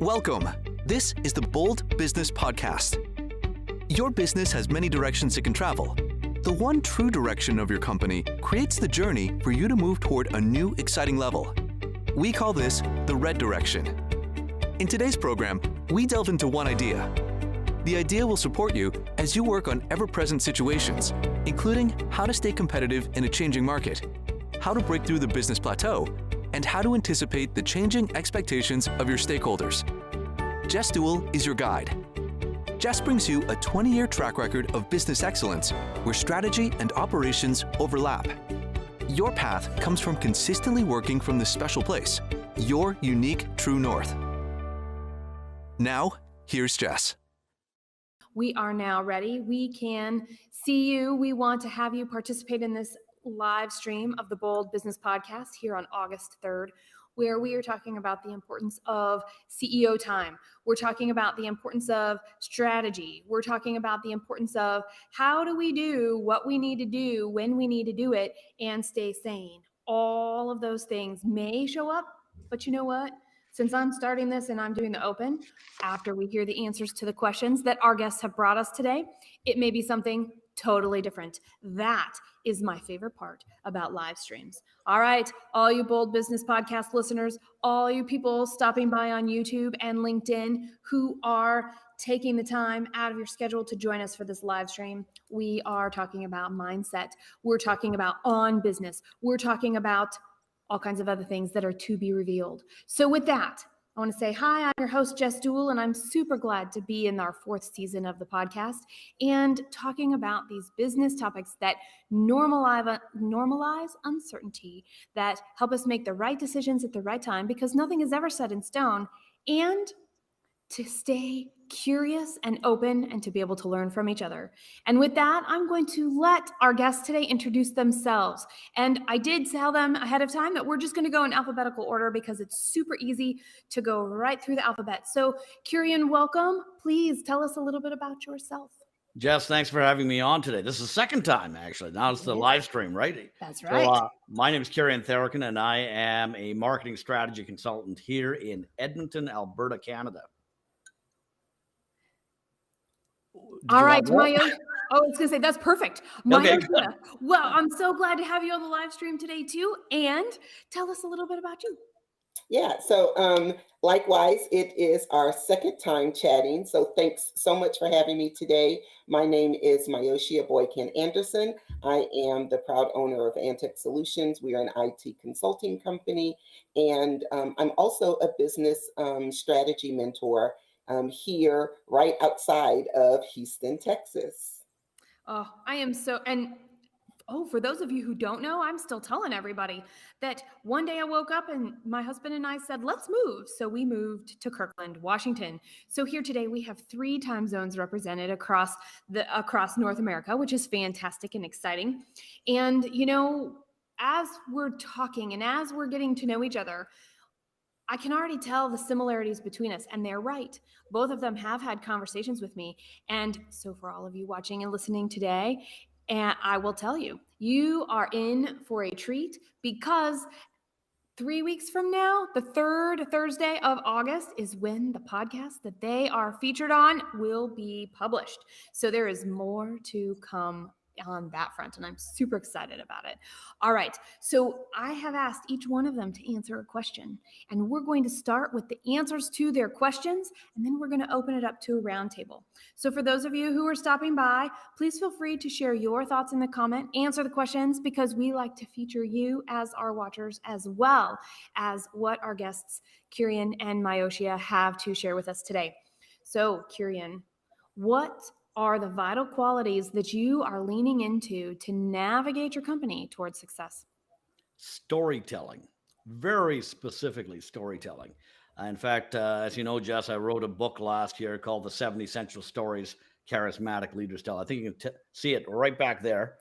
Welcome. This is the BOLD Business Podcast. Your business has many directions it can travel. The one true direction of your company creates the journey for you to move toward a new, exciting level. We call this the red direction. In today's program, we delve into one idea. The idea will support you as you work on ever-present situations, including how to stay competitive in a changing market, how to break through the business plateau, and how to anticipate the changing expectations of your stakeholders. Jess Dewell is your guide. Jess brings you a 20-year track record of business excellence where strategy and operations overlap. Your path comes from consistently working from this special place, your unique true north. Now, here's Jess. We are now ready. We can see you. We want to have you participate in this live stream of the BOLD Business Podcast here on August 3rd, where we are talking about the importance of CEO time. We're talking about the importance of strategy. We're talking about the importance of how do we do what we need to do when we need to do it and stay sane. All of those things may show up, but you know what? Since I'm starting this and I'm doing the open, after we hear the answers to the questions that our guests have brought us today, it may be something totally different. That is my favorite part about live streams. All right, all you BOLD Business Podcast listeners, all you people stopping by on YouTube and LinkedIn who are taking the time out of your schedule to join us for this live stream, we are talking about mindset. We're talking about on business. We're talking about all kinds of other things that are to be revealed. So with that, I want to say hi, I'm your host, Jess Dewell, and I'm super glad to be in our 4th season of the podcast and talking about these business topics that normalize uncertainty, that help us make the right decisions at the right time, because nothing is ever set in stone, and to stay curious and open and to be able to learn from each other. And with that, I'm going to let our guests today introduce themselves. And I did tell them ahead of time that we're just going to go in alphabetical order because it's super easy to go right through the alphabet. So Kurian, welcome. Please tell us a little bit about yourself. Jess, thanks for having me on today. This is the second time, actually. Now it's the live stream, right? That's right. So, my name is Kurian Tharakan, and I am a marketing strategy consultant here in Edmonton, Alberta, Canada. All right, Myoshia. Oh, I was going to say, that's perfect. Okay. Myoshia. Well, I'm so glad to have you on the live stream today, too. And tell us a little bit about you. Yeah, so likewise, it is our second time chatting. So thanks so much for having me today. My name is Myoshia Boykin-Anderson. I am the proud owner of Antec Solutions. We are an IT consulting company. And I'm also a business strategy mentor here right outside of Houston, Texas. Oh, I am so, and for those of you who don't know, I'm still telling everybody that one day I woke up and my husband and I said, let's move. So we moved to Kirkland, Washington. So here today we have 3 time zones represented across North America, which is fantastic and exciting. And, you know, as we're talking and as we're getting to know each other, I can already tell the similarities between us, and they're right. Both of them have had conversations with me. And so for all of you watching and listening today, and I will tell you, you are in for a treat, because 3 weeks from now, the 3rd Thursday of August, is when the podcast that they are featured on will be published. So there is more to come on that front, and I'm super excited about it. All right, so I have asked each one of them to answer a question, and we're going to start with the answers to their questions, and then we're going to open it up to a roundtable. So for those of you who are stopping by, please feel free to share your thoughts in the comment, answer the questions, because we like to feature you as our watchers, as well as what our guests Kurian and Myoshia have to share with us today. So Kurian, what are the vital qualities that you are leaning into to navigate your company towards success? Storytelling, very specifically storytelling. In fact, as you know, Jess, I wrote a book last year called The 7 Essential Stories Charismatic Leaders Tell. I think you can see it right back there.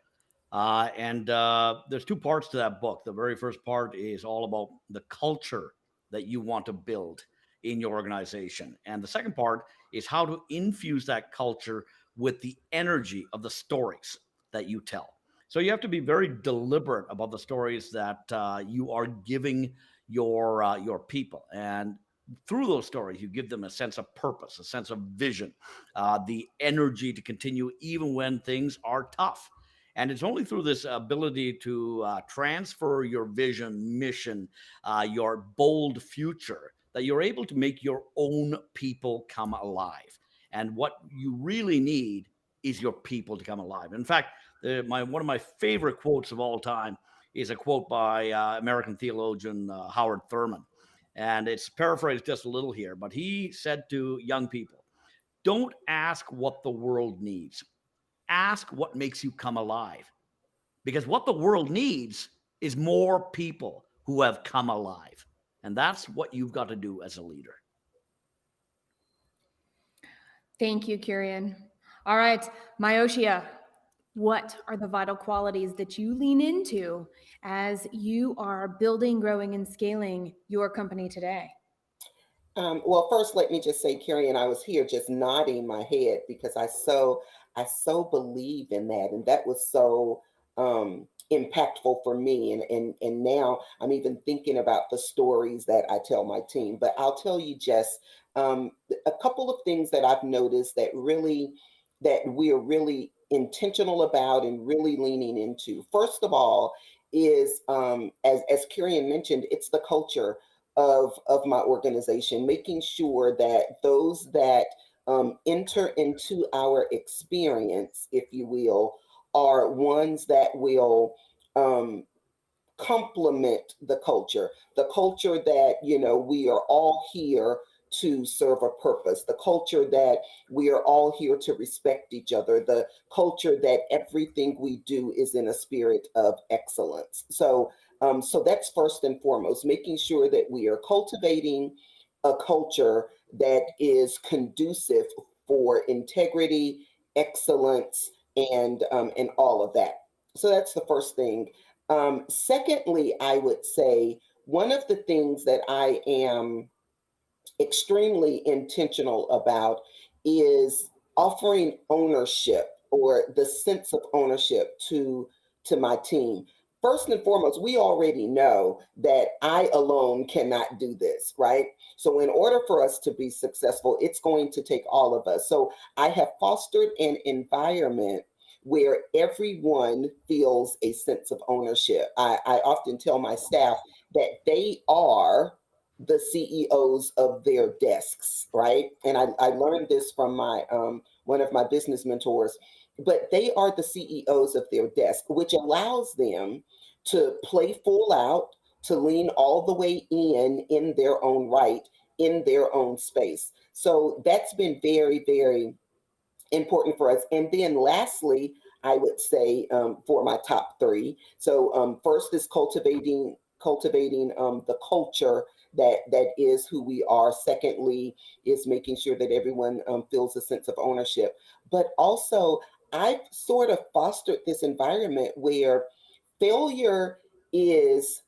And there's 2 parts to that book. The very first part is all about the culture that you want to build in your organization. And the second part is how to infuse that culture with the energy of the stories that you tell. So you have to be very deliberate about the stories that you are giving your people. And through those stories, you give them a sense of purpose, a sense of vision, the energy to continue even when things are tough. And it's only through this ability to transfer your vision, mission, your bold future, that you're able to make your own people come alive. And what you really need is your people to come alive. In fact, one of my favorite quotes of all time is a quote by American theologian Howard Thurman. And it's paraphrased just a little here, but he said to young people, don't ask what the world needs. Ask what makes you come alive. Because what the world needs is more people who have come alive. And that's what you've got to do as a leader. Thank you, Kurian. All right, Myoshia, what are the vital qualities that you lean into as you are building, growing, and scaling your company today? Well, first, let me just say, Kurian, I was here just nodding my head because I so believe in that, and that was so impactful for me. And now I'm even thinking about the stories that I tell my team. But I'll tell you, Jess, a couple of things that I've noticed that we're really intentional about and really leaning into. First of all, is as Kurian mentioned, it's the culture of my organization, making sure that those that enter into our experience, if you will, are ones that will complement the culture that, we are all here to serve a purpose, the culture that we are all here to respect each other, the culture that everything we do is in a spirit of excellence. So that's first and foremost, making sure that we are cultivating a culture that is conducive for integrity, excellence, and all of that. So that's the first thing. Secondly, I would say one of the things that I am extremely intentional about is offering ownership, or the sense of ownership to my team. First and foremost, we already know that I alone cannot do this, right? So in order for us to be successful, it's going to take all of us. So I have fostered an environment where everyone feels a sense of ownership. I often tell my staff that they are the CEOs of their desks, right? And I learned this from my one of my business mentors, but they are the CEOs of their desk, which allows them to play full out, to lean all the way in their own right, in their own space. So that's been very, very important for us. And then lastly, I would say for my top three. So first is cultivating the culture that is who we are. Secondly is making sure that everyone feels a sense of ownership. But also, I've sort of fostered this environment where failure is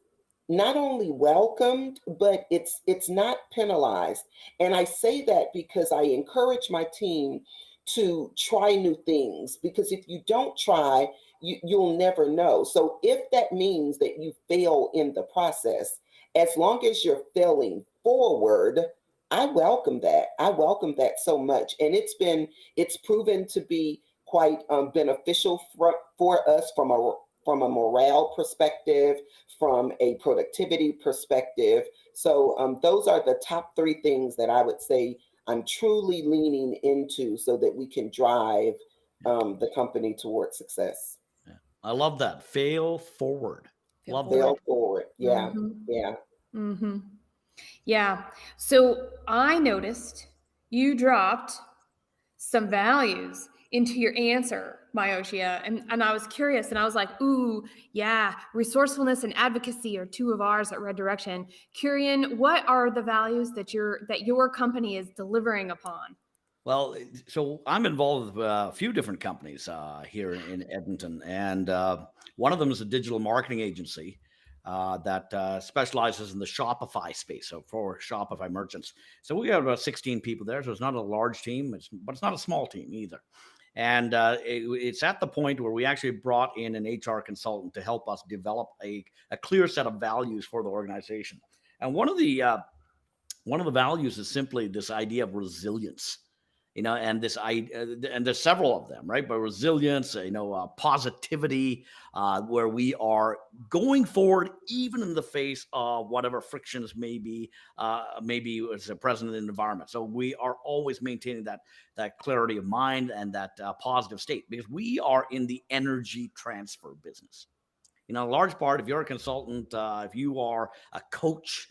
not only welcomed, but it's not penalized. And I say that because I encourage my team to try new things, because if you don't try, you'll never know. So if that means that you fail in the process, as long as you're failing forward, I welcome that. I welcome that so much. And it's proven to be quite beneficial for us from a morale perspective, from a productivity perspective. So those are the top three things that I would say I'm truly leaning into so that we can drive the company towards success. Yeah. I love that. Fail forward. Love that. Fail forward. Yeah. Mm-hmm. Yeah. Mm-hmm. Yeah. So I noticed you dropped some values into your answer, Myoshia. And I was curious, and I was like, ooh, yeah, resourcefulness and advocacy are two of ours at Red Direction. Kurian, what are the values that your company is delivering upon? Well, so I'm involved with a few different companies here in Edmonton, and one of them is a digital marketing agency that specializes in the Shopify space, so for Shopify merchants. So we have about 16 people there, so it's not a large team, but it's not a small team either. And it's at the point where we actually brought in an HR consultant to help us develop a clear set of values for the organization. And one of the one of the values is simply this idea of resilience. And this and there's several of them, right? But resilience, positivity, where we are going forward even in the face of whatever frictions maybe is present in the environment. So we are always maintaining that clarity of mind and that positive state, because we are in the energy transfer business. A large part, if you're a consultant, if you are a coach,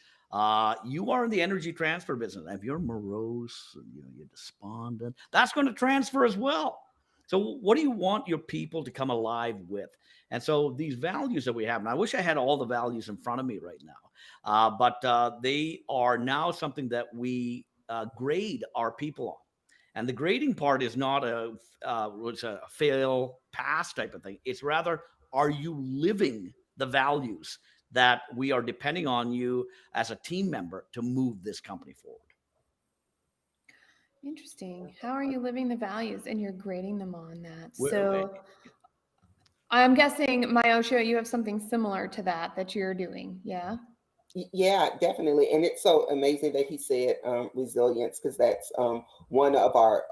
you are in the energy transfer business. If you're morose, you're despondent, that's going to transfer as well. So what do you want your people to come alive with? And so these values that we have, and I wish I had all the values in front of me right now, but they are now something that we grade our people on. And the grading part is not a fail, pass type of thing. It's rather, are you living the values that we are depending on you as a team member to move this company forward? Interesting. How are you living the values, and you're grading them on that? So I'm guessing, Myoshia, you have something similar to that you're doing. Yeah. Yeah, definitely. And it's so amazing that he said resilience, because that's one of our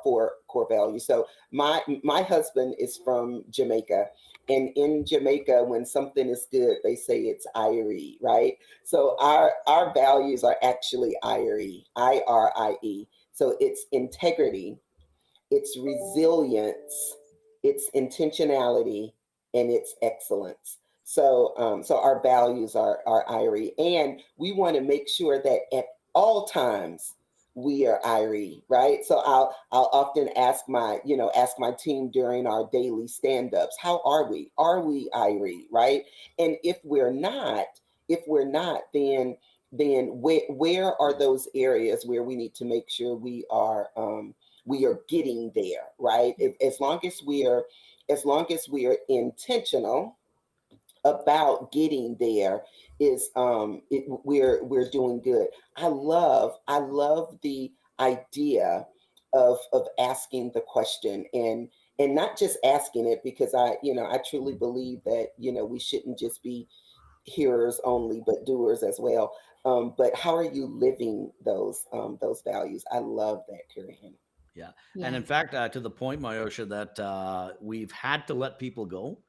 4 core values. So my husband is from Jamaica, and in Jamaica, when something is good, they say it's IRE, right? So our values are actually IRE, IRIE. So it's integrity, it's resilience, it's intentionality, and it's excellence. So our values are IRE, and we want to make sure that at all times we are IRE, right? So I'll often ask my team during our daily stand-ups, how are we? Are we IRE, right? And if we're not, then where are those areas where we need to make sure we are getting there, right? As long as we are intentional about getting there, we're doing good. I love the idea of asking the question, and not just asking it, because I truly believe that we shouldn't just be hearers only, but doers as well. But how are you living those values? I love that, Kurian. Yeah. And in fact, to the point, Myoshia, that we've had to let people go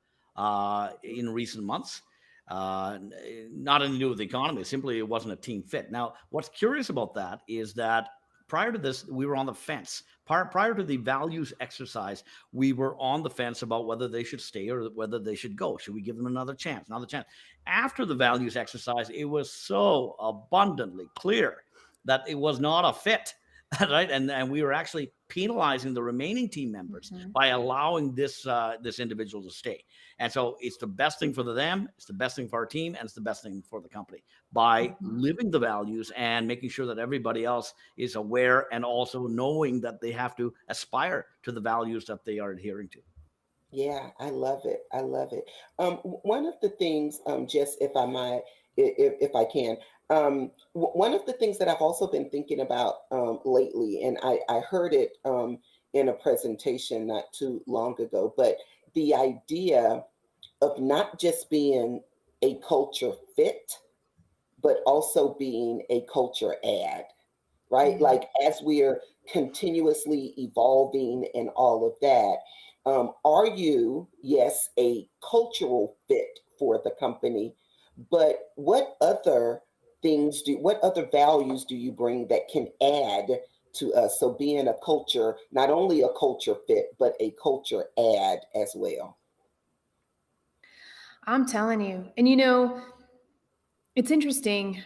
in recent months. Not anything to do with the economy. Simply, it wasn't a team fit. Now, what's curious about that is that prior to this, we were on the fence. Prior to the values exercise, we were on the fence about whether they should stay or whether they should go. Should we give them another chance? After the values exercise, it was so abundantly clear that it was not a fit. Right, and we were actually penalizing the remaining team members by allowing this individual to stay. And so it's the best thing for them, it's the best thing for our team, and it's the best thing for the company by living the values and making sure that everybody else is aware, and also knowing that they have to aspire to the values that they are adhering to. Yeah, I love it. One of the things, Jess, if I can, one of the things that I've also been thinking about lately, and I heard it in a presentation not too long ago, but the idea of not just being a culture fit, but also being a culture add, right? Mm-hmm. Like, as we're continuously evolving and all of that, are you, yes, a cultural fit for the company, but what other values do you bring that can add to us? So being a culture, not only a culture fit, but a culture add as well. I'm telling you. And it's interesting.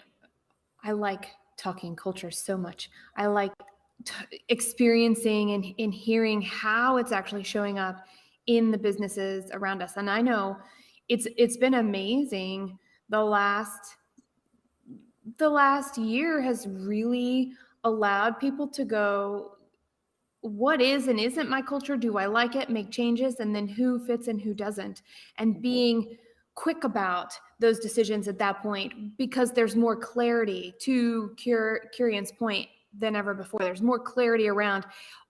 I like talking culture so much. I like experiencing and hearing how it's actually showing up in the businesses around us. And I know it's been amazing. The last year has really allowed people to go, what is and isn't my culture? Do I like it? Make changes, and then who fits and who doesn't, and being quick about those decisions at that point, because there's more clarity, to Kurian's point, than ever before. There's more clarity around,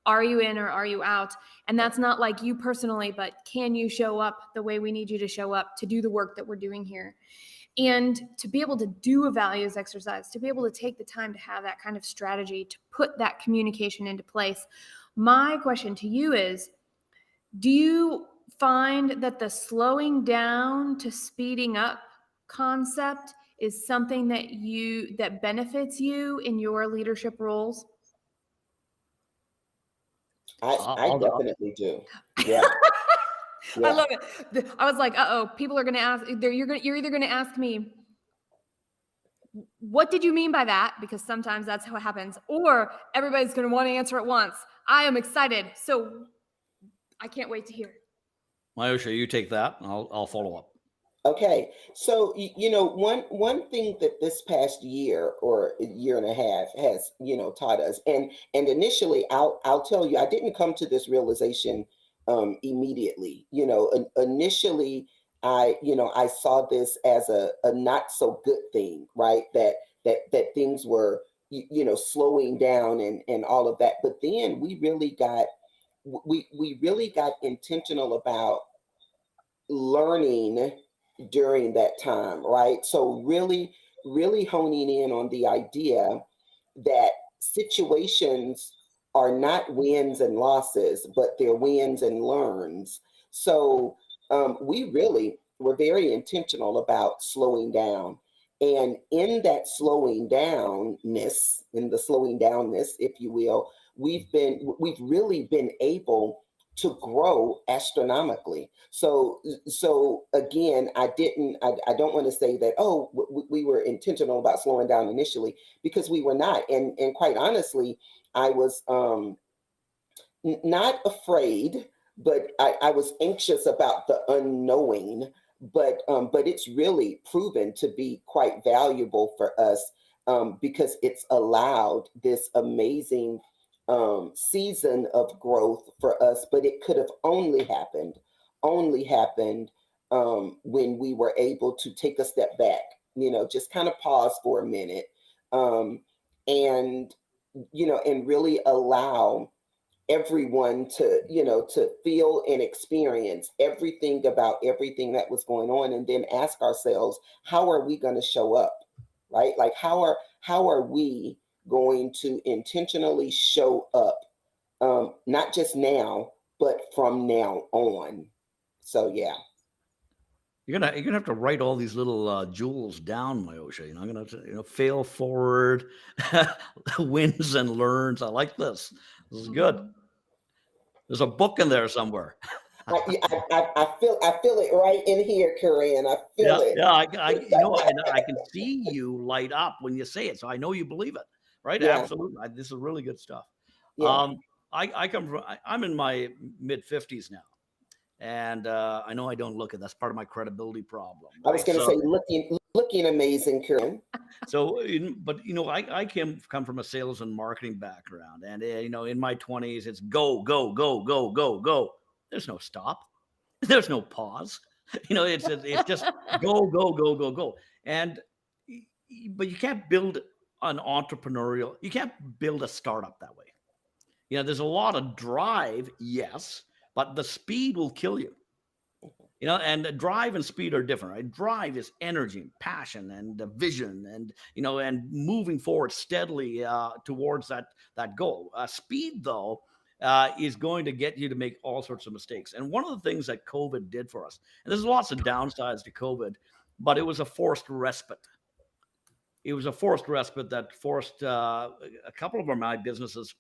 are you in or are you out? And that's not like you personally, but can you show up the way we need you to show up to do the work that we're doing here? And to be able to do a values exercise, to be able to take the time to have that kind of strategy, to put that communication into place. My question to you is, do you find that the slowing down to speeding up concept is something that benefits you in your leadership roles? I definitely do. Yeah. I love it. I was like, people are going to ask, you're either going to ask me, what did you mean by that? Because sometimes that's how it happens. Or everybody's going to want to answer at once. I am excited. So I can't wait to hear it. Myoshia, you take that and I'll follow up. Okay. So, one thing that this past year or a year and a half has, taught us, and initially I'll tell you, I didn't come to this realization immediately. Initially I saw this as a not so good thing, right? That things were, slowing down and all of that. But then we really got intentional about learning during that time, right? So really, really honing in on the idea that situations are not wins and losses, but they're wins and learns. So we really were very intentional about slowing down. And in that slowing downness, if you will, we've really been able to grow astronomically. So again, I don't want to say that, we were intentional about slowing down initially, because we were not. And quite honestly, I was not afraid, but I was anxious about the unknowing. But it's really proven to be quite valuable for us, because it's allowed this amazing season of growth for us. But it could have only happened when we were able to take a step back, just kind of pause for a minute, and really allow everyone to feel and experience everything about everything that was going on, and then ask ourselves, how are we going to show up, right? Like, how are we going to intentionally show up, not just now, but from now on? So yeah. You're gonna have to write all these little jewels down, Myoshia. I'm gonna have to, fail forward, wins and learns. I like this. This is good. There's a book in there somewhere. I feel it right in here, Kurian. I feel it. Yeah, I can see you light up when you say it, so I know you believe it, right? Yeah. Absolutely. This is really good stuff. Yeah. I'm in my mid-50s now. And I know I don't look it. That's part of my credibility problem. Right? I was going to say looking amazing, Kurian. So, but I come from a sales and marketing background, and in my 20s, it's go, go, go, go, go, go. There's no stop. There's no pause. It's just go, go, go, go, go. But you can't build an entrepreneurial. You can't build a startup that way. There's a lot of drive, yes. But the speed will kill you, and drive and speed are different, right? Drive is energy and passion and vision and moving forward steadily towards that goal. Speed, though, is going to get you to make all sorts of mistakes. And one of the things that COVID did for us, and there's lots of downsides to COVID, but it was a forced respite. It was a forced respite that forced a couple of my businesses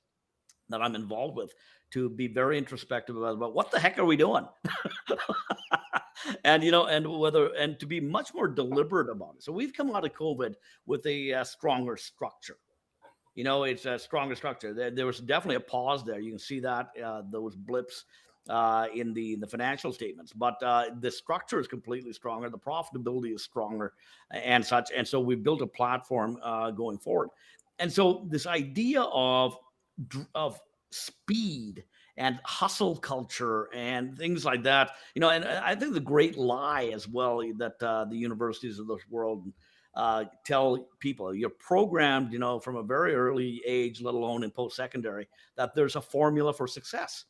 that I'm involved with to be very introspective about what the heck are we doing, and to be much more deliberate about it. So we've come out of COVID with a stronger structure. It's a stronger structure. There was definitely a pause there. You can see that those blips in the financial statements, but the structure is completely stronger. The profitability is stronger, and such. And so we built a platform going forward. And so this idea of speed and hustle culture and things like that, and I think the great lie as well that the universities of this world tell people, you're programmed, from a very early age, let alone in post-secondary, that there's a formula for success,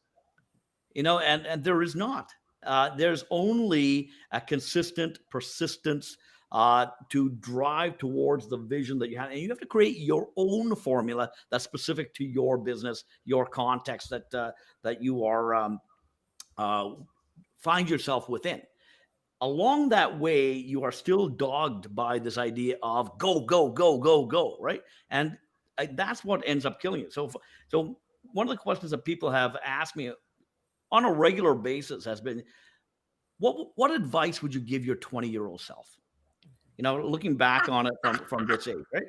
and there is not. There's only a consistent persistence to drive towards the vision that you have. And you have to create your own formula that's specific to your business, your context that you are find yourself within. Along that way, you are still dogged by this idea of go, go, go, go, go, right? And that's what ends up killing you. So one of the questions that people have asked me on a regular basis has been, what advice would you give your 20-year-old self? Looking back on it from this age, right?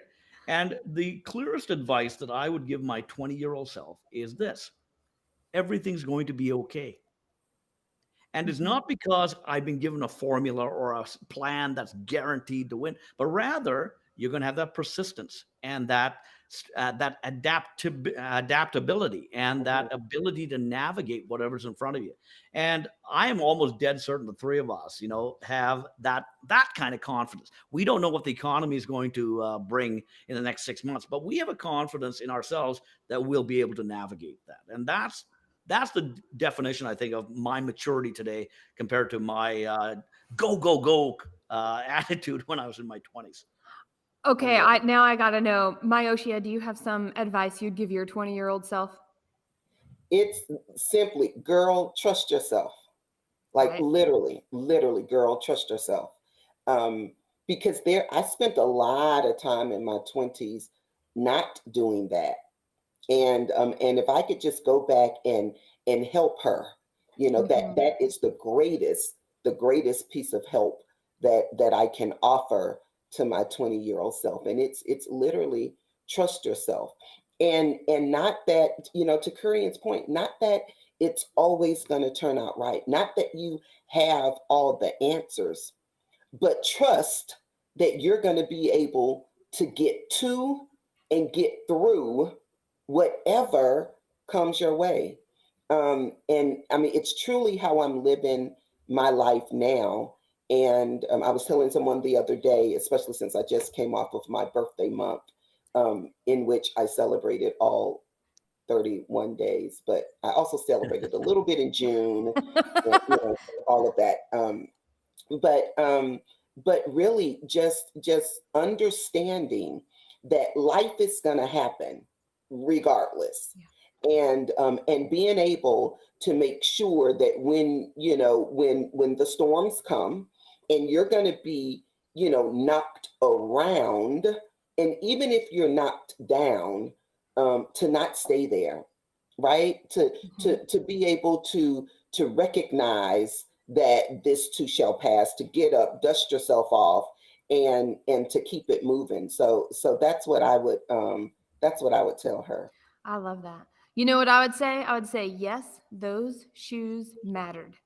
And the clearest advice that I would give my 20-year-old self is this: everything's going to be okay. And it's not because I've been given a formula or a plan that's guaranteed to win, but rather you're going to have that persistence and that adaptability and that ability to navigate whatever's in front of you. And I am almost dead certain the three of us, have that kind of confidence. We don't know what the economy is going to bring in the next 6 months, but we have a confidence in ourselves that we'll be able to navigate that. And that's the definition, I think, of my maturity today compared to my go, go, go attitude when I was in my 20s. Okay, now I got to know, Myoshia, do you have some advice you'd give your 20-year-old self? It's simply, girl, trust yourself. Like Right. literally, girl, trust yourself. Because I spent a lot of time in my 20s not doing that. And if I could just go back and help her, that is the greatest piece of help that I can offer to my 20-year-old self. And it's literally trust yourself. And not that, to Kurian's point, not that it's always going to turn out right. Not that you have all the answers, but trust that you're going to be able to get to and get through whatever comes your way. And I mean, it's truly how I'm living my life now. And I was telling someone the other day, especially since I just came off of my birthday month, in which I celebrated all 31 days, but I also celebrated a little bit in June, and, all of that. But really just understanding that life is going to happen regardless. Yeah. And being able to make sure that when the storms come and you're going to be, knocked around, and even if you're knocked down, to not stay there, right? To be able to recognize that this too shall pass, to get up, dust yourself off, and to keep it moving. So that's what I would tell her. I love that. You know what I would say? I would say, yes, those shoes mattered.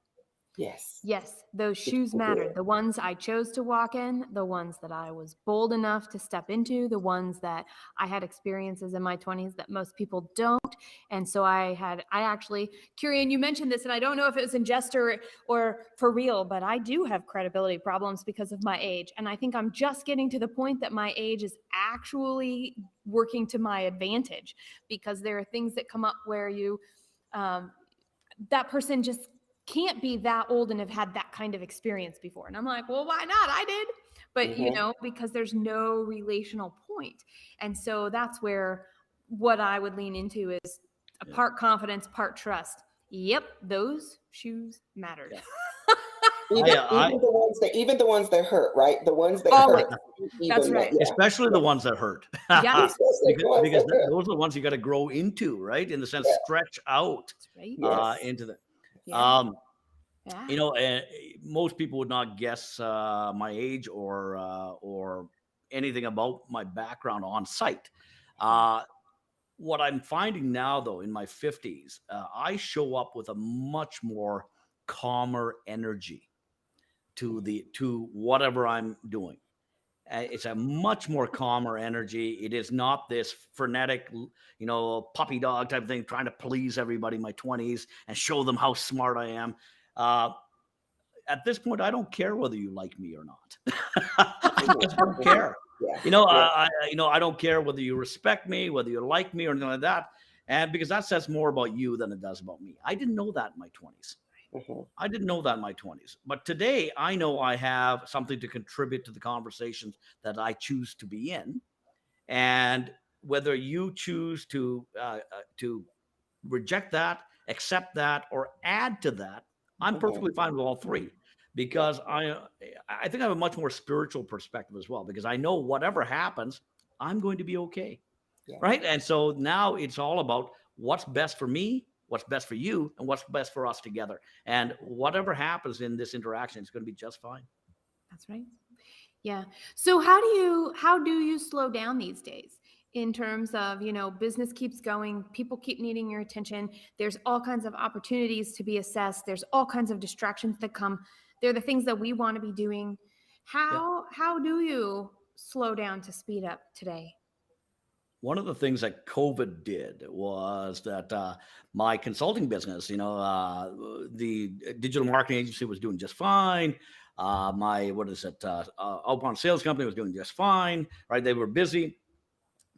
Yes, those shoes mattered. The ones I chose to walk in, the ones that I was bold enough to step into, the ones that I had experiences in my 20s that most people don't. And so I actually, Kurian, you mentioned this, and I don't know if it was in jest or for real, but I do have credibility problems because of my age. And I think I'm just getting to the point that my age is actually working to my advantage, because there are things that come up where that person just can't be that old and have had that kind of experience before. And I'm like, well, why not? I did. But, because there's no relational point. And so that's where what I would lean into is a part confidence, part trust. Yep, those shoes mattered. Yeah. Even the ones that hurt, right? The ones that hurt. That's right. Yeah. Especially the ones that hurt. Yes. because those are the ones you got to grow into, right? In the sense, stretch out into the. Yeah. Most people would not guess my age or anything about my background on site. What I'm finding now, though, in my 50s, I show up with a much more calmer energy to whatever I'm doing. It's a much more calmer energy. It is not this frenetic, puppy dog type thing, trying to please everybody in my 20s and show them how smart I am. At this point, I don't care whether you like me or not. I just don't care. I don't care whether you respect me, whether you like me or anything like that. And because that says more about you than it does about me. I didn't know that in my 20s. I didn't know that in my 20s. But today I know I have something to contribute to the conversations that I choose to be in. And whether you choose to reject that, accept that, or add to that, I'm perfectly fine with all three, because I think I have a much more spiritual perspective as well, because I know whatever happens, I'm going to be okay. Yeah. Right. And so now it's all about what's best for me, what's best for you, and what's best for us together. And whatever happens in this interaction is going to be just fine. That's right. Yeah. So how do you slow down these days in terms of, business keeps going, people keep needing your attention. There's all kinds of opportunities to be assessed. There's all kinds of distractions that come. They're the things that we want to be doing. How do you slow down to speed up today? One of the things that COVID did was that my consulting business, the digital marketing agency was doing just fine. My outbound sales company was doing just fine. Right, they were busy.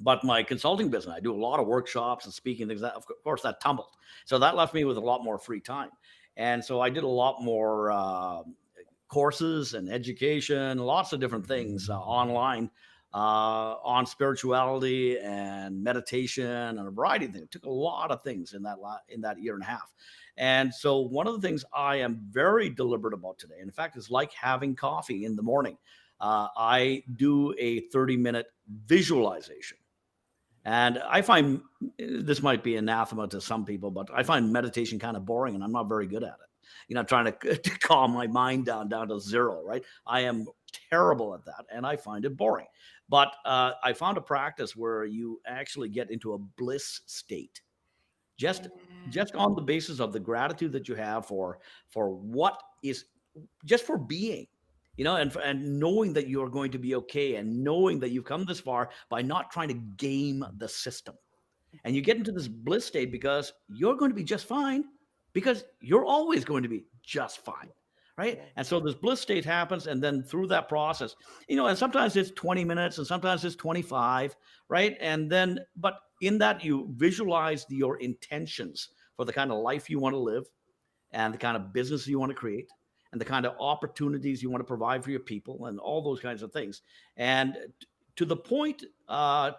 But my consulting business, I do a lot of workshops and speaking things. That, of course, that tumbled. So that left me with a lot more free time. And so I did a lot more courses and education, lots of different things online on spirituality and meditation and a variety of things. It took a lot of things in that year and a half. And so one of the things I am very deliberate about today, in fact, is like having coffee in the morning. I do a 30-minute visualization. And I find this might be anathema to some people, but I find meditation kind of boring, and I'm not very good at it. Trying to calm my mind down to zero, right? I am terrible at that, and I find it boring. But I found a practice where you actually get into a bliss state, just on the basis of the gratitude that you have for what is, just for being. And knowing that you're going to be okay, and knowing that you've come this far by not trying to game the system. And you get into this bliss state because you're going to be just fine, because you're always going to be just fine. Right. And so this bliss state happens. And then through that process, and sometimes it's 20 minutes and sometimes it's 25. Right. And then, but in that, you visualize your intentions for the kind of life you want to live, and the kind of business you want to create, and the kind of opportunities you want to provide for your people, and all those kinds of things. And to the point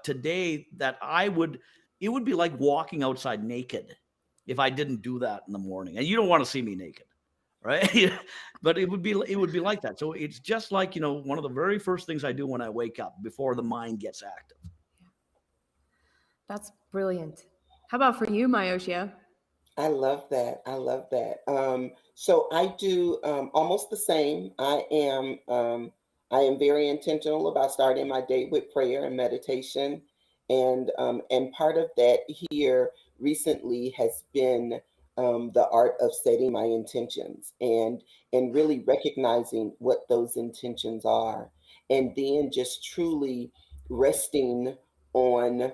today that it would be like walking outside naked if I didn't do that in the morning. And you don't want to see me naked, right? But it would be like that. So it's just like, one of the very first things I do when I wake up before the mind gets active. That's brilliant. How about for you, Myoshia? I love that. So I do almost the same. I am very intentional about starting my day with prayer and meditation, and part of that here recently has been the art of setting my intentions, and really recognizing what those intentions are, and then just truly resting on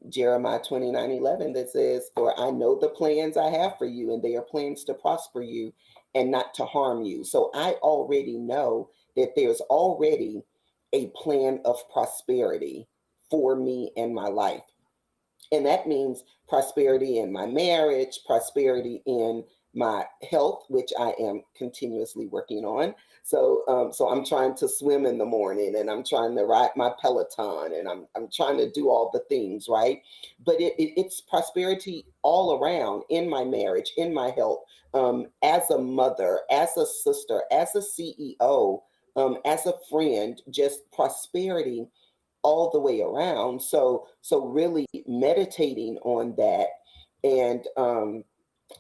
Jeremiah 29:11 that says, "For I know the plans I have for you, and they are plans to prosper you and not to harm you." So I already know that there's already a plan of prosperity for me and my life. And that means prosperity in my marriage, prosperity in my health, which I am continuously working on. So I'm trying to swim in the morning, and I'm trying to ride my Peloton, and I'm trying to do all the things, right? But it's prosperity all around, in my marriage, in my health, as a mother, as a sister, as a CEO, as a friend, just prosperity all the way around. So really meditating on that, and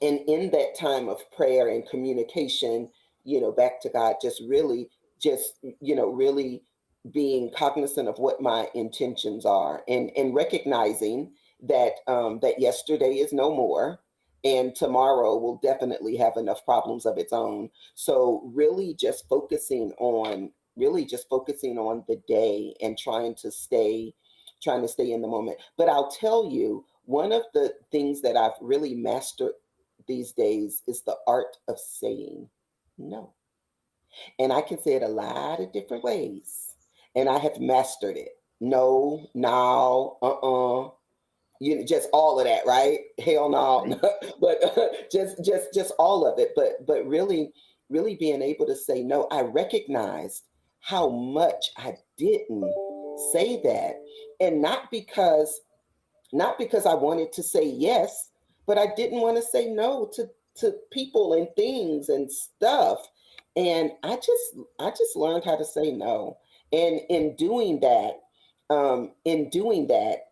in that time of prayer and communication, back to God, really being cognizant of what my intentions are, and recognizing that that yesterday is no more, and tomorrow will definitely have enough problems of its own. So really just focusing on the day, and trying to stay in the moment. But I'll tell you, one of the things that I've really mastered these days is the art of saying no. And I can say it a lot of different ways, and I have mastered it. No, now, just all of that, right? Hell no, but just all of it. But really being able to say no. I recognized how much I didn't say that, and not because I wanted to say yes, but I didn't want to say no to people and things and stuff. And I just learned how to say no. And in doing that,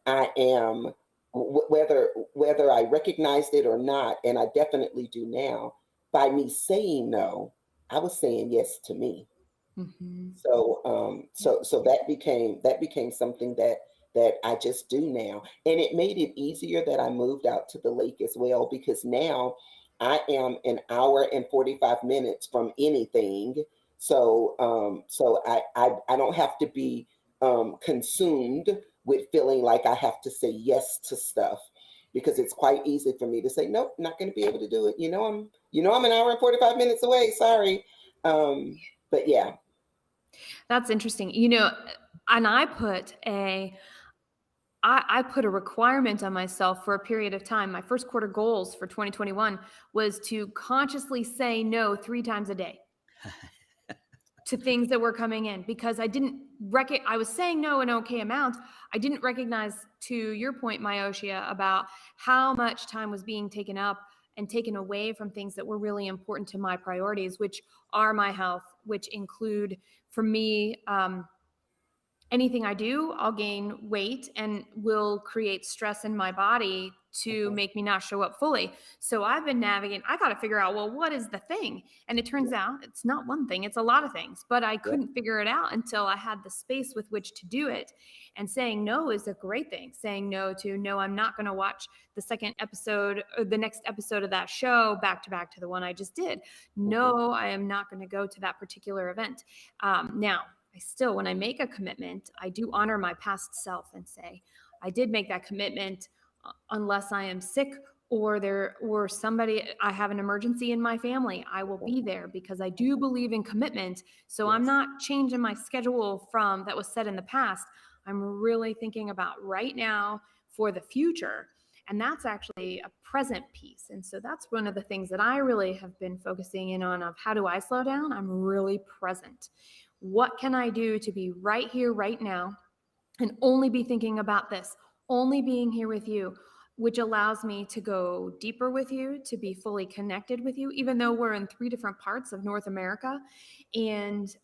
I am, whether I recognized it or not, and I definitely do now, by me saying no, I was saying yes to me. Mm-hmm. So that became something that I just do now. And it made it easier that I moved out to the lake as well, because now I am an hour and 45 minutes from anything. So I don't have to be consumed with feeling like I have to say yes to stuff, because it's quite easy for me to say, nope, not going to be able to do it. I'm an hour and 45 minutes away. Sorry. But yeah. That's interesting. And I put a requirement on myself for a period of time. My first quarter goals for 2021 was to consciously say no 3 times a day to things that were coming in, because I was saying no in okay amounts. I didn't recognize, to your point, Myoshia, about how much time was being taken up and taken away from things that were really important to my priorities, which are my health, which include, for me, anything I do, I'll gain weight and will create stress in my body to make me not show up fully. So I've been navigating. I got to figure out, well, what is the thing? And it turns out it's not one thing, it's a lot of things, but I couldn't figure it out until I had the space with which to do it. And saying no is a great thing. Saying no to, no, I'm not going to watch the second episode or the next episode of that show back to the one I just did. No, I am not going to go to that particular event. Now, when I make a commitment, I do honor my past self and say, I did make that commitment unless I am sick or somebody, I have an emergency in my family, I will be there, because I do believe in commitment. So I'm not changing my schedule from that was set in the past. I'm really thinking about right now for the future. And that's actually a present piece. And so that's one of the things that I really have been focusing in on, of how do I slow down? I'm really present. What can I do to be right here, right now, and only be thinking about this, only being here with you, which allows me to go deeper with you, to be fully connected with you, even though we're in 3 different parts of North America. And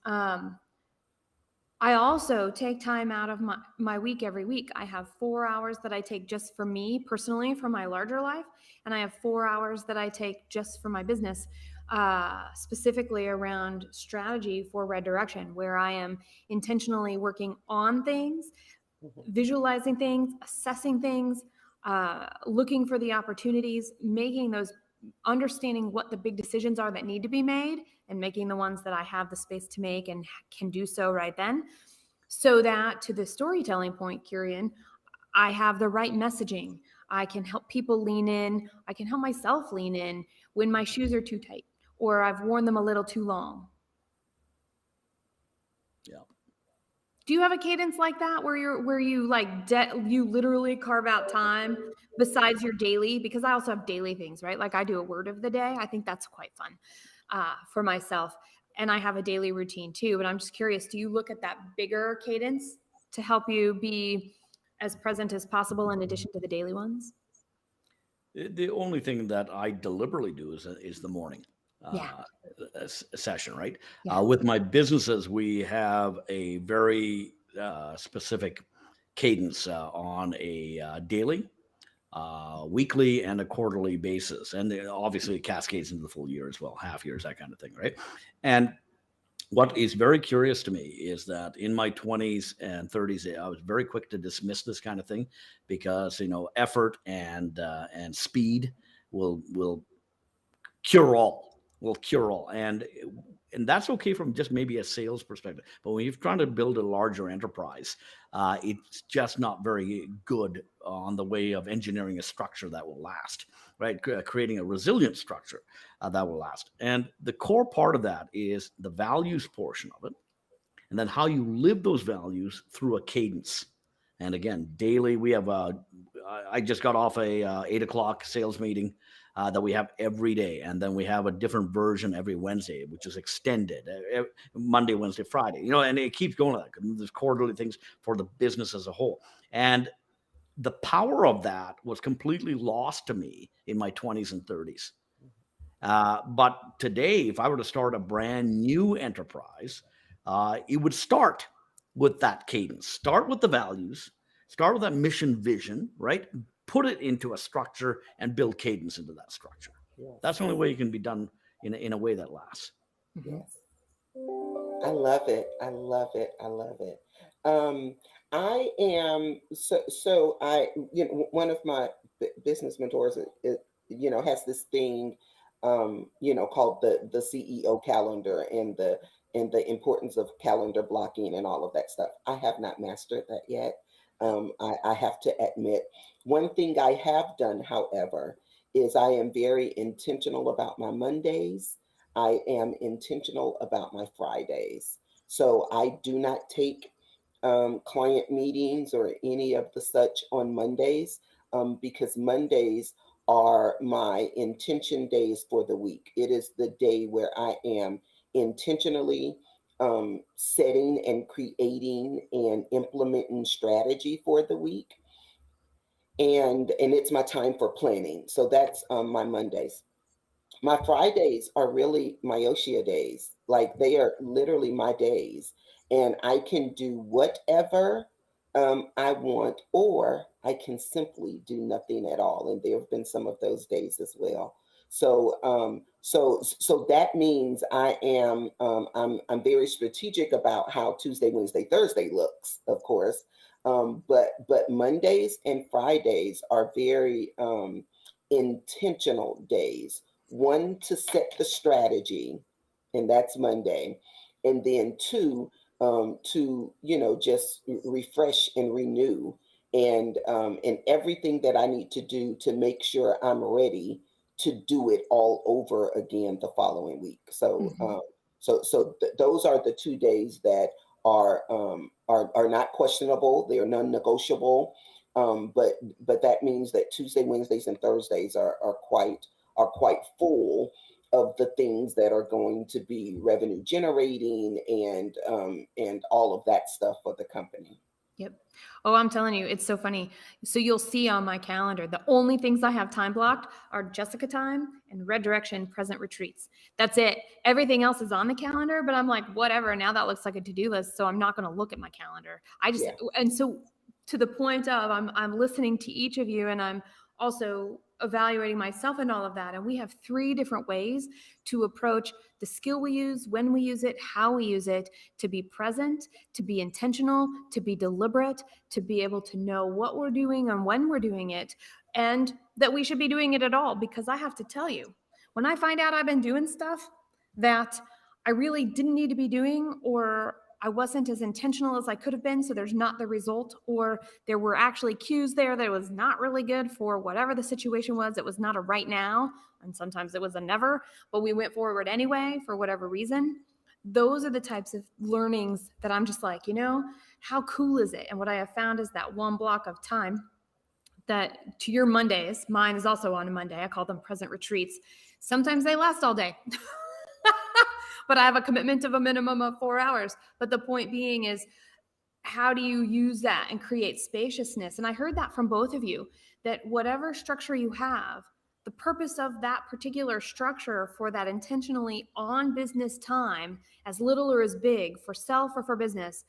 I also take time out of my week every week. I have 4 hours that I take just for me personally, for my larger life. And I have 4 hours that I take just for my business, specifically around strategy for Red Direction, where I am intentionally working on things, visualizing things, assessing things, looking for the opportunities, making those, understanding what the big decisions are that need to be made, and making the ones that I have the space to make and can do so right then. So that, to the storytelling point, Kurian, I have the right messaging. I can help people lean in. I can help myself lean in when my shoes are too tight or I've worn them a little too long. Yeah. Do you have a cadence like that where you literally carve out time besides your daily? Because I also have daily things, right? Like I do a word of the day. I think that's quite fun for myself. And I have a daily routine too. But I'm just curious, do you look at that bigger cadence to help you be as present as possible in addition to the daily ones? The only thing that I deliberately do is the morning session, right? Yeah. With my businesses, we have a very specific cadence on a daily, weekly, and a quarterly basis. And obviously it cascades into the full year as well, half years, that kind of thing, right? And what is very curious to me is that in my 20s and 30s, I was very quick to dismiss this kind of thing because, effort and speed will cure all. And that's okay from just maybe a sales perspective. But when you're trying to build a larger enterprise, it's just not very good on the way of engineering a structure that will last, right? Creating a resilient structure that will last. And the core part of that is the values portion of it. And then how you live those values through a cadence. And again, daily, we have I just got off a 8:00 sales meeting that we have every day. And then we have a different version every Wednesday, which is extended Monday, Wednesday, Friday, and it keeps going like that. There's quarterly things for the business as a whole. And the power of that was completely lost to me in my 20s and 30s. But today, if I were to start a brand new enterprise, it would start with that cadence, start with the values, start with that mission vision, right? Put it into a structure and build cadence into that structure. Yes. That's the only way it can be done in a way that lasts. Yes. I love it. I love it. I love it. I am so I one of my business mentors has this thing called the CEO calendar and the importance of calendar blocking and all of that stuff. I have not mastered that yet. I have to admit, one thing I have done, however, is I am very intentional about my Mondays. I am intentional about my Fridays. So I do not take client meetings or any of the such on Mondays because Mondays are my intention days for the week. It is the day where I am intentionally setting and creating and implementing strategy for the week. And it's my time for planning. So that's my Mondays. My Fridays are really Myoshia days. Like they are literally my days. And I can do whatever I want, or I can simply do nothing at all. And there have been some of those days as well. So so that means I am I'm very strategic about how Tuesday, Wednesday, Thursday looks, of course. But Mondays and Fridays are very intentional days. One, to set the strategy, and that's Monday, and then two, to just refresh and renew, and everything that I need to do to make sure I'm ready to do it all over again the following week. So those are the 2 days that are not questionable. They are non-negotiable. But that means that Tuesday, Wednesdays, and Thursdays are quite full of the things that are going to be revenue generating and all of that stuff for the company. Yep. Oh, I'm telling you, it's so funny. So you'll see on my calendar, the only things I have time blocked are Jessica time and Red Direction present retreats. That's it. Everything else is on the calendar, but I'm like, whatever. Now that looks like a to-do list. So I'm not going to look at my calendar. And so to the point of I'm listening to each of you, and I'm also evaluating myself and all of that. And we have 3 different ways to approach the skill we use, when we use it, how we use it, to be present, to be intentional, to be deliberate, to be able to know what we're doing and when we're doing it, and that we should be doing it at all. Because I have to tell you, when I find out I've been doing stuff that I really didn't need to be doing, or I wasn't as intentional as I could have been, so there's not the result, or there were actually cues there that was not really good for whatever the situation was. It was not a right now, and sometimes it was a never, but we went forward anyway for whatever reason. Those are the types of learnings that I'm just like, how cool is it? And what I have found is that one block of time that, to your Mondays, mine is also on a Monday. I call them present retreats. Sometimes they last all day. But I have a commitment of a minimum of 4 hours. But the point being is, how do you use that and create spaciousness? And I heard that from both of you, that whatever structure you have, the purpose of that particular structure for that intentionally on business time, as little or as big, for self or for business,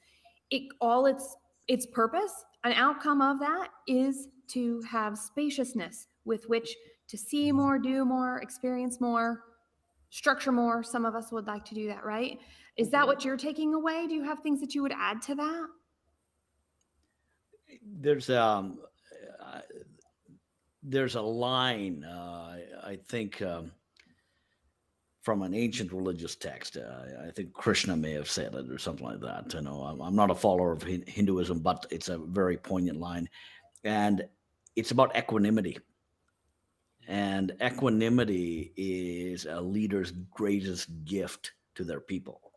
its purpose, an outcome of that is to have spaciousness with which to see more, do more, experience more, structure more. Some of us would like to do that, right? Is that what you're taking away? Do you have things that you would add to that? There's a line, I think, from an ancient religious text. I think Krishna may have said it or something like that. I'm not a follower of Hinduism, but it's a very poignant line. And it's about equanimity. And equanimity is a leader's greatest gift to their people,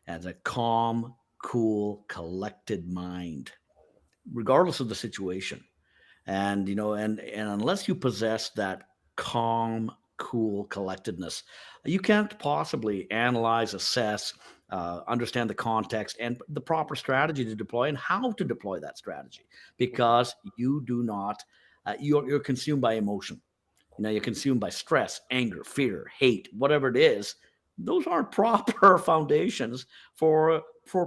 as a calm, cool, collected mind, regardless of the situation. And, and unless you possess that calm, cool collectedness, you can't possibly analyze, assess, understand the context and the proper strategy to deploy and how to deploy that strategy, because you do not, you're consumed by emotion. You're consumed by stress, anger, fear, hate, whatever it is. Those aren't proper foundations for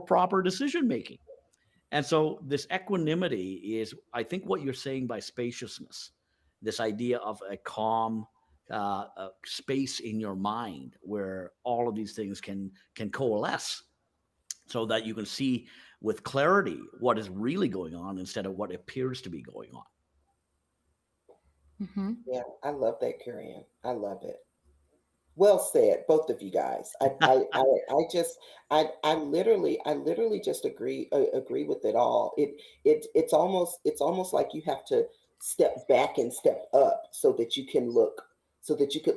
proper decision making. And so this equanimity is, I think, what you're saying by spaciousness, this idea of a calm space in your mind where all of these things can coalesce, so that you can see with clarity what is really going on instead of what appears to be going on. Mm-hmm. Yeah, I love that, Kurian. I love it. Well said, both of you guys. I literally just agree with it all. It's almost like you have to step back and step up so that you could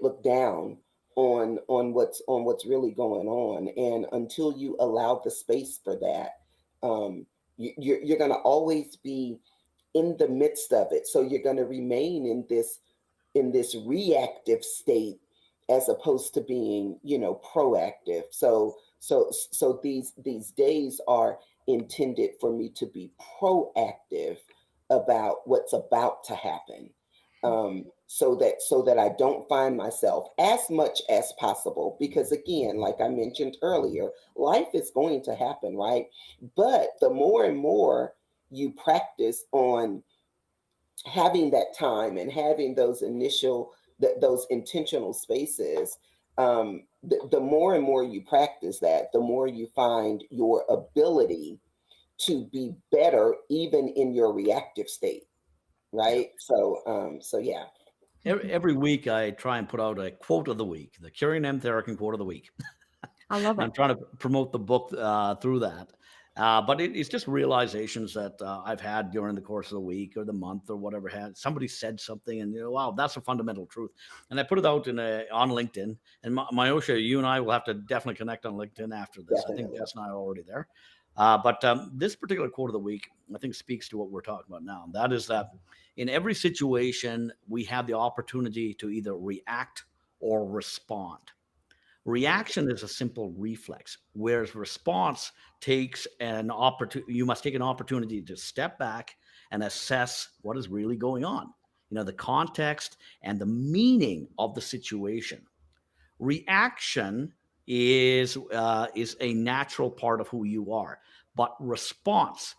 look down on what's really going on. And until you allow the space for that, you're going to always be in the midst of it. So you're going to remain in this reactive state as opposed to being, proactive. So these days are intended for me to be proactive about what's about to happen. So that I don't find myself as much as possible, because again, like I mentioned earlier, life is going to happen, right? But the more and more you practice on having that time and having those intentional spaces, the more and more you practice that, the more you find your ability to be better even in your reactive state, right? So yeah. Every week I try and put out a quote of the week, the Kurian M. Tharakan quote of the week. I love it. I'm trying to promote the book through that. But it's just realizations that I've had during the course of the week or the month or whatever. Somebody said something and, wow, that's a fundamental truth. And I put it out on LinkedIn. And Myoshia, you and I will have to definitely connect on LinkedIn after this. Definitely. I think Jess and I are already there. But this particular quote of the week, I think, speaks to what we're talking about now. And that is that in every situation, we have the opportunity to either react or respond. Reaction is a simple reflex, whereas response takes an opportunity. You must take an opportunity to step back and assess what is really going on, the context and the meaning of the situation. Reaction is a natural part of who you are, but response,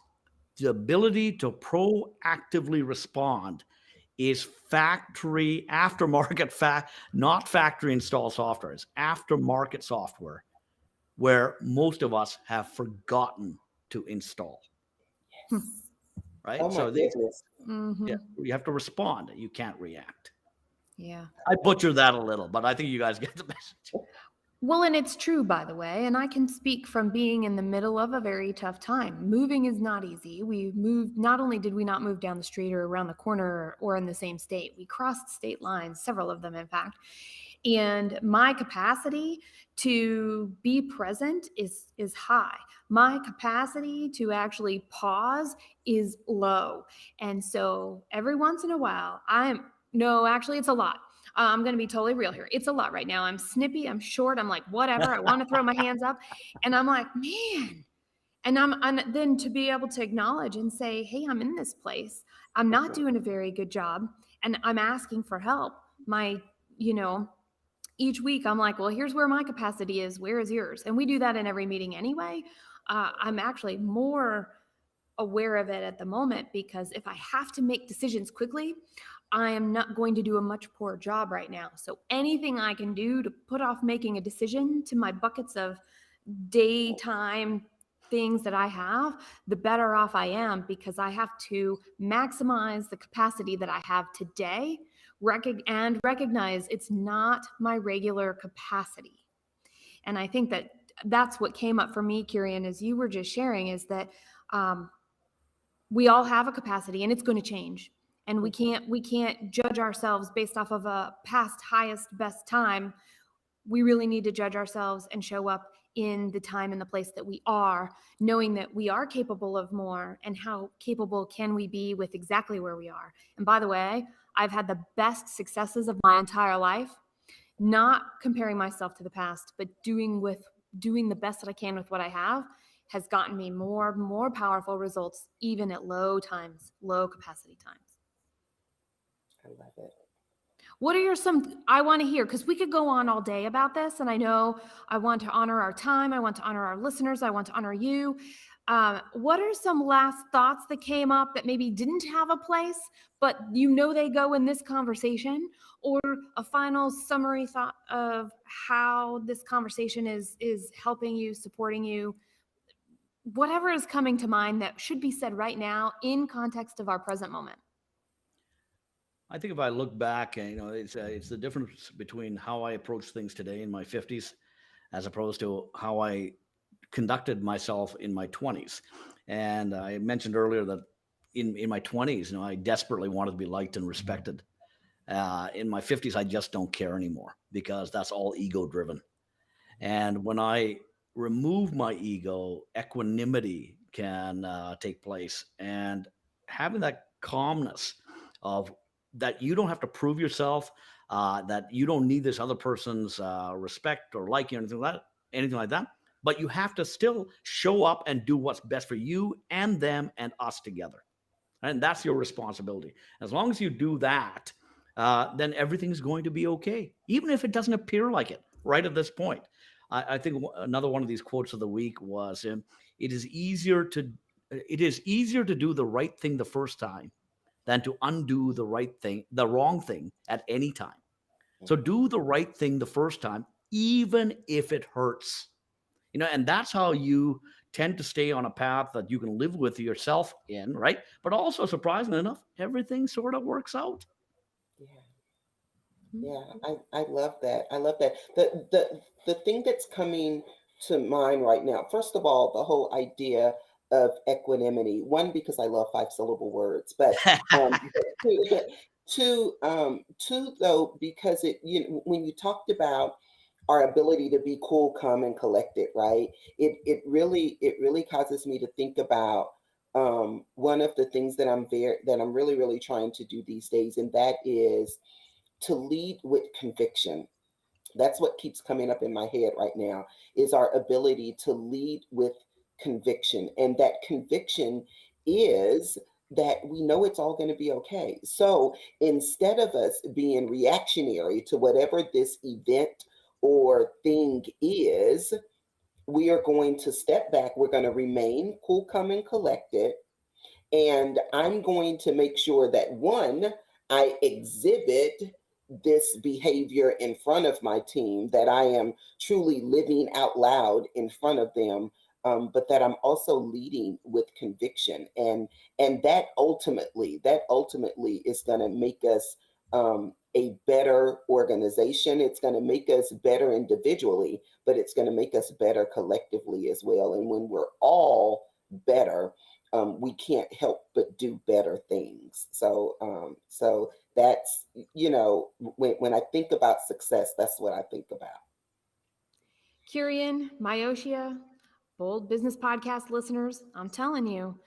the ability to proactively respond, is factory aftermarket, not factory installed software. It's aftermarket software where most of us have forgotten to install. Yes. Right? Oh my goodness. Mm-hmm. Yeah, you have to respond. You can't react. Yeah. I butchered that a little, but I think you guys get the message. Well, and it's true, by the way, and I can speak from being in the middle of a very tough time. Moving is not easy. Not only did we not move down the street or around the corner or in the same state, we crossed state lines, several of them, in fact. And my capacity to be present is high. My capacity to actually pause is low. And so every once in a while, actually, it's a lot. I'm going to be totally real here. It's a lot right now. I'm snippy. I'm short. I'm like, whatever. I want to throw my hands up. And I'm like, man. And then to be able to acknowledge and say, hey, I'm in this place. I'm not doing a very good job. And I'm asking for help. Each week I'm like, well, here's where my capacity is. Where is yours? And we do that in every meeting anyway. I'm actually more aware of it at the moment, because if I have to make decisions quickly, I am not going to do a much poorer job right now. So anything I can do to put off making a decision to my buckets of daytime things that I have, the better off I am, because I have to maximize the capacity that I have today and recognize it's not my regular capacity. And I think that that's what came up for me, Kurian, as you were just sharing, is that we all have a capacity and it's going to change. And we can't judge ourselves based off of a past highest, best time. We really need to judge ourselves and show up in the time and the place that we are, knowing that we are capable of more, and how capable can we be with exactly where we are. And by the way, I've had the best successes of my entire life, not comparing myself to the past, but doing the best that I can with what I have has gotten me more powerful results, even at low capacity times. I love it. What are I want to hear, because we could go on all day about this, and I know I want to honor our time. I want to honor our listeners. I want to honor you. What are some last thoughts that came up that maybe didn't have a place, but they go in this conversation, or a final summary thought of how this conversation is helping you, supporting you? Whatever is coming to mind that should be said right now in context of our present moment. I think if I look back, it's the difference between how I approach things today in my 50s, as opposed to how I conducted myself in my 20s. And I mentioned earlier that in my 20s, I desperately wanted to be liked and respected. In my 50s, I just don't care anymore, because that's all ego driven. And when I remove my ego, equanimity can take place, and having that calmness of that you don't have to prove yourself, that you don't need this other person's respect or liking or anything like that, but you have to still show up and do what's best for you and them and us together. And that's your responsibility. As long as you do that, then everything's going to be okay, even if it doesn't appear like it right at this point. I think another one of these quotes of the week was, it is easier to do the right thing the first time than to undo the wrong thing at any time. So do the right thing the first time, even if it hurts. And that's how you tend to stay on a path that you can live with yourself in, right? But also, surprisingly enough, everything sort of works out. Yeah, I love that. I love that. The thing that's coming to mind right now, first of all, the whole idea of equanimity. One, because I love 5-syllable words, but two, though, because when you talked about our ability to be cool, calm, and collected, right? It really causes me to think about one of the things that I'm really, really trying to do these days, and that is to lead with conviction. That's what keeps coming up in my head right now, is our ability to lead with conviction. And that conviction is that we know it's all going to be okay. So instead of us being reactionary to whatever this event or thing is, we are going to step back. We're going to remain cool, calm, and collected. And I'm going to make sure that, one, I exhibit this behavior in front of my team, that I am truly living out loud in front of them, but that I'm also leading with conviction. And that ultimately is going to make us a better organization. It's going to make us better individually, but it's going to make us better collectively as well. And when we're all better, we can't help but do better things. So that's, when I think about success, that's what I think about. Kurian, Myoshia, Bold Business Podcast listeners, I'm telling you,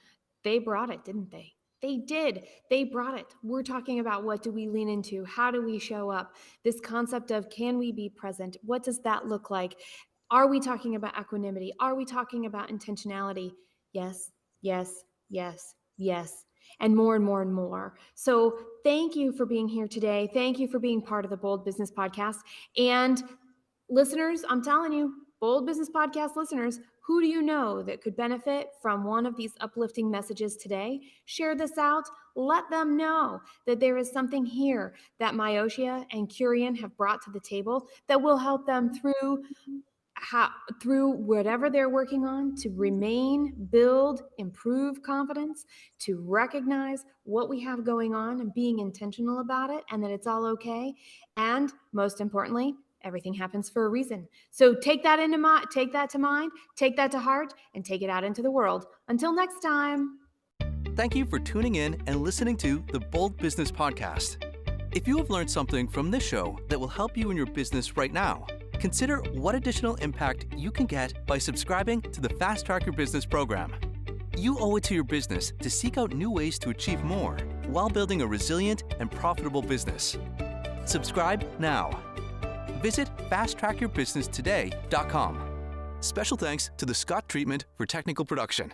they brought it, didn't they? They did. They brought it. We're talking about, what do we lean into? How do we show up? This concept of, can we be present? What does that look like? Are we talking about equanimity? Are we talking about intentionality? Yes, yes, yes, yes. And more and more and more. So thank you for being here today. Thank you for being part of the Bold Business Podcast. And listeners, I'm telling you, Bold Business Podcast listeners, who do you know that could benefit from one of these uplifting messages today? Share this out. Let them know that there is something here that Myoshia and Kurian have brought to the table that will help them through whatever they're working on, to remain, build, improve confidence, to recognize what we have going on and being intentional about it, and that it's all okay. And most importantly, everything happens for a reason. So take that to mind, take that to heart, and take it out into the world. Until next time. Thank you for tuning in and listening to the Bold Business Podcast. If you have learned something from this show that will help you in your business right now, Consider what additional impact you can get by subscribing to the Fast Track Your Business program. You owe it to your business to seek out new ways to achieve more while building a resilient and profitable business. Subscribe now. Visit fasttrackyourbusinesstoday.com. Special thanks to the Scott Treatment for technical production.